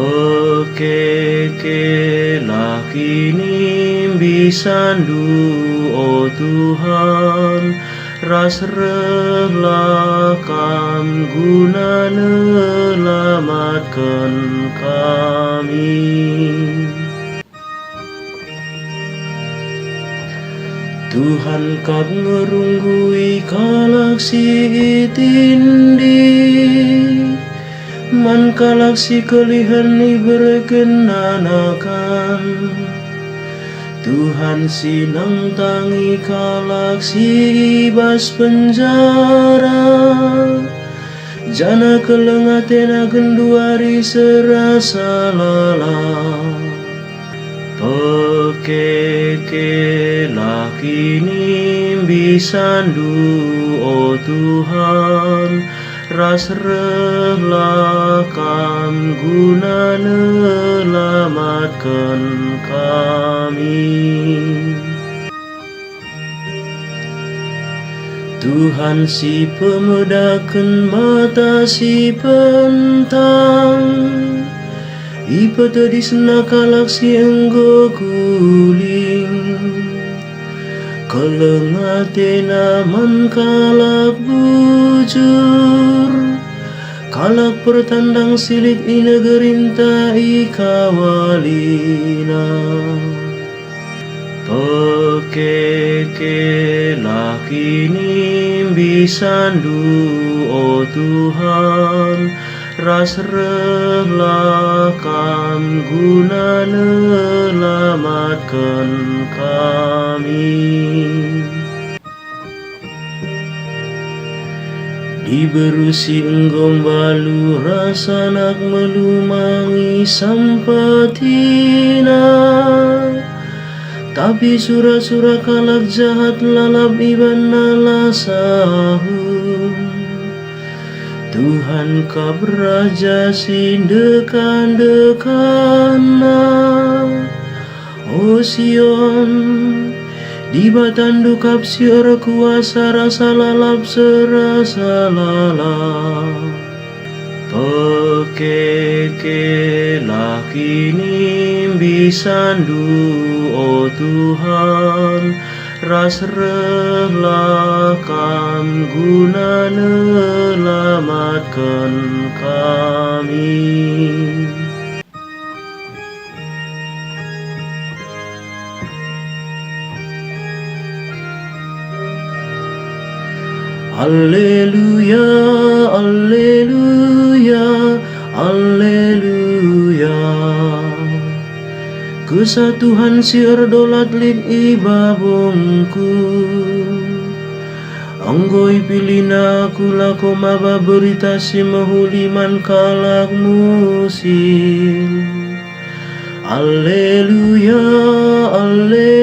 Pekeke lakini bisandu o Tuhan, ras relakam guna nelamatkan kami. Tuhan kap ngerunggui kalak si itindi, man kalak si kelihan ni berkenanakan. Tuhan si nang tangi kalak si bas penjara, jana kelengatena genduari serasa lelah. Pekeke lakini bisandu o Tuhan, ras relakam guna nelamatkan kami. Tuhan si pemedakan mata si pentang, ipete di sena kalak si enggo guling. Kelengatena man kalak bujur, kalak pertandang silit i negerinta i kawalina. Pekeke lakini bisandu o Tuhan, ras relakam guna nelamatkan kami. Diberusi enggombalu rasanak melumangi sampatina, tapi sura-sura kalak jahat lalap iban nalasahun. Tuhan kap raja si dekan-dekana, o Sion, di batandu kap sior kuasa rasa lalap serasa lalap. Pekeke lakini bisandu o Tuhan, ras relakam guna nelamatkan kami. Alleluia, alleluia, alleluia. Kesatuhan siar dolat lit ibabongku, anggoi pilina kula komaba berita si mahuliman kalak musim. Alleluia, alleluia.